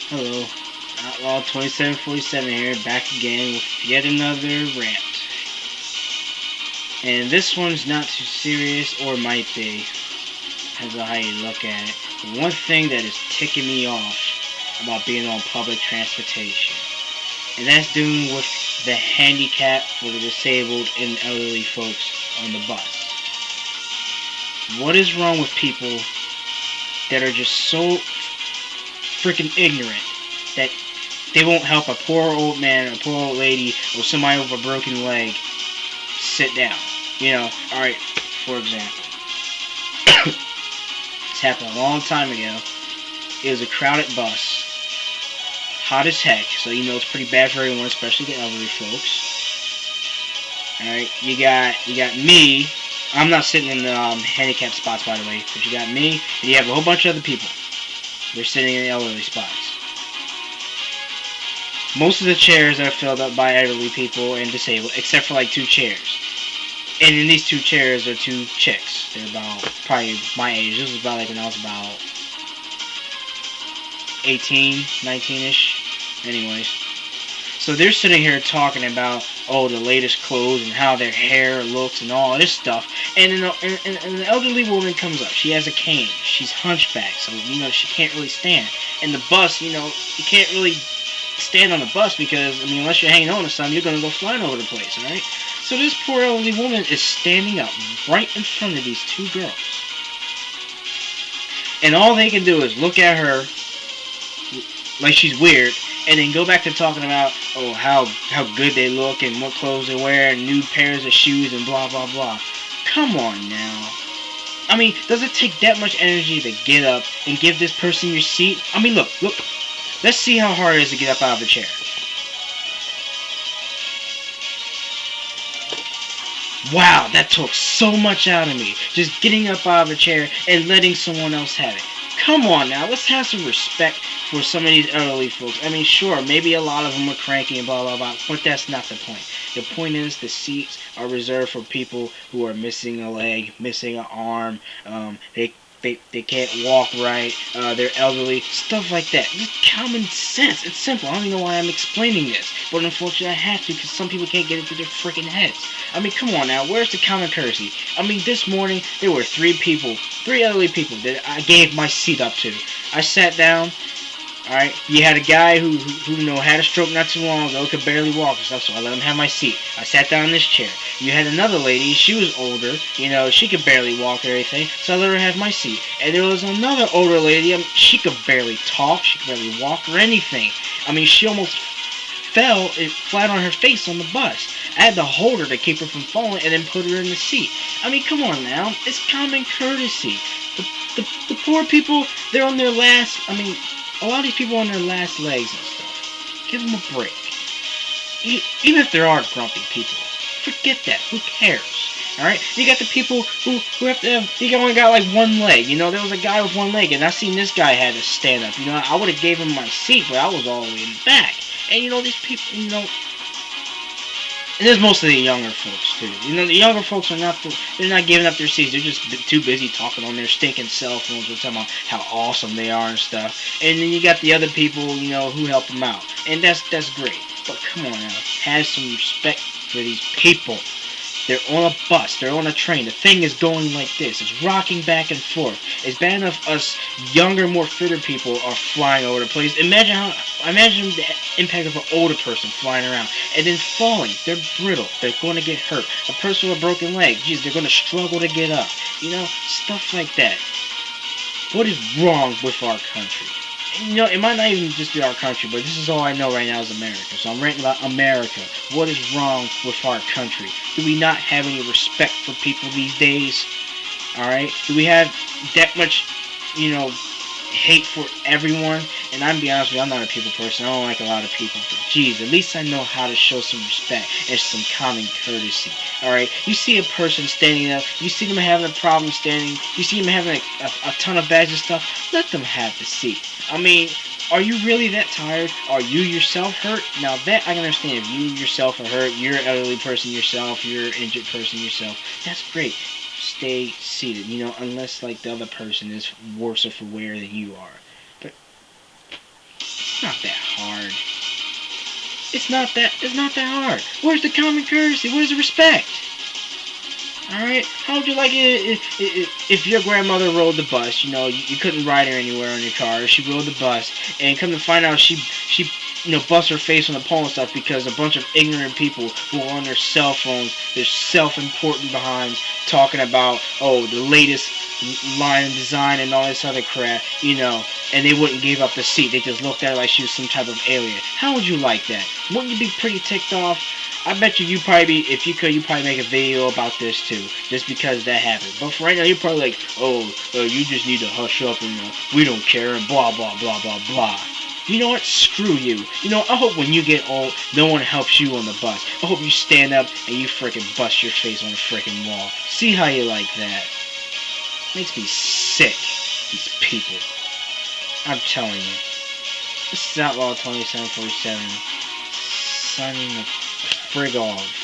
Hello, Outlaw 2747 here, back again with yet another rant. And this one's not too serious, or might be, depends on how you look at it. But one thing that is ticking me off about being on public transportation, and that's doing with the handicap for the disabled and elderly folks on the bus. What is wrong with people that are just so freaking ignorant that they won't help a poor old man, a poor old lady, or somebody with a broken leg sit down? Alright, for example, this happened a long time ago. It was a crowded bus, hot as heck, so it's pretty bad for everyone, especially the elderly folks. Alright, you got me. I'm not sitting in the handicapped spots, by the way, but you got me, and you have a whole bunch of other people. They're sitting in the elderly spots. Most of the chairs are filled up by elderly people and disabled, except for like two chairs. And in these two chairs are two chicks. They're about probably my age. This was about like when I was about 18, 19-ish. Anyways. So they're sitting here talking about, the latest clothes and how their hair looks and all this stuff. And an elderly woman comes up. She has a cane. She's hunchbacked, so, she can't really stand. And the bus, you can't really stand on the bus because, unless you're hanging on to something, you're going to go flying over the place, alright? So this poor elderly woman is standing up right in front of these two girls. And all they can do is look at her like she's weird, and then go back to talking about, how good they look and what clothes they wear and new pairs of shoes and blah, blah, blah. Come on now. Does it take that much energy to get up and give this person your seat? Look. Let's see how hard it is to get up out of a chair. Wow, that took so much out of me. Just getting up out of a chair and letting someone else have it. Come on now, let's have some respect for some of these elderly folks. Sure, maybe a lot of them are cranky and blah, blah, blah, but that's not the point. The point is the seats are reserved for people who are missing a leg, missing an arm, they can't walk right, they're elderly, stuff like that. Just common sense. It's simple. I don't even know why I'm explaining this, but unfortunately I have to because some people can't get it through their freaking heads. Come on now, where's the common courtesy? This morning there were three elderly people that I gave my seat up to. I sat down. Alright, you had a guy who had a stroke not too long ago, could barely walk and stuff, so I let him have my seat. I sat down in this chair. You had another lady, she was older, she could barely walk or anything, so I let her have my seat. And there was another older lady, she could barely talk, she could barely walk or anything. She almost fell flat on her face on the bus. I had to hold her to keep her from falling and then put her in the seat. Come on now, it's common courtesy. The poor people, they're on their last, a lot of these people on their last legs and stuff. Give them a break. Even if there are grumpy people, forget that. Who cares? Alright? You got the people who have to have, he only got like one leg. There was a guy with one leg, and I seen this guy had to stand up. I would have gave him my seat, but I was all the way in the back. And these people, and there's most of the younger folks too. The younger folks are they're not giving up their seats. They're just too busy talking on their stinking cell phones or talking about how awesome they are and stuff. And then you got the other people, who help them out. And that's great. But come on now, have some respect for these people. They're on a bus. They're on a train. The thing is going like this. It's rocking back and forth. It's bad enough us younger, more fitter people are flying over the place. Imagine the impact of an older person flying around and then falling. They're brittle. They're going to get hurt. A person with a broken leg, geez, they're going to struggle to get up. Stuff like that. What is wrong with our country? It might not even just be our country, but this is all I know right now is America. So I'm ranting about America. What is wrong with our country? Do we not have any respect for people these days? Alright? Do we have that much, hate for everyone? And I'm be honest with you, I'm not a people person. I don't like a lot of people. But geez, at least I know how to show some respect and some common courtesy. Alright? You see a person standing up, you see them having a problem standing, you see them having a ton of bags and stuff, let them have the seat. Are you really that tired? Are you yourself hurt? Now that I can understand. If you yourself are hurt, you're an elderly person yourself, you're an injured person yourself, that's great. Stay seated, unless like the other person is worse for wear than you are. But It's not that hard. Where's the common courtesy? Where's the respect? Alright? How would you like it if your grandmother rode the bus? You couldn't ride her anywhere in your car. She rode the bus, and come to find out she bust her face on the pole and stuff because a bunch of ignorant people who are on their cell phones, they're self-important behinds, talking about, oh, the latest line of design and all this other crap, and they wouldn't give up the seat. They just looked at her like she was some type of alien. How would you like that? Wouldn't you be pretty ticked off? I bet you probably be, if you could, you probably make a video about this too, just because that happened. But for right now, you're probably like, oh, you just need to hush up and we don't care and blah blah blah blah blah. You know what? Screw you. I hope when you get old, no one helps you on the bus. I hope you stand up and you frickin' bust your face on the frickin' wall. See how you like that? Makes me sick. These people. I'm telling you. This is Outlaw 2747. Signing the frig off.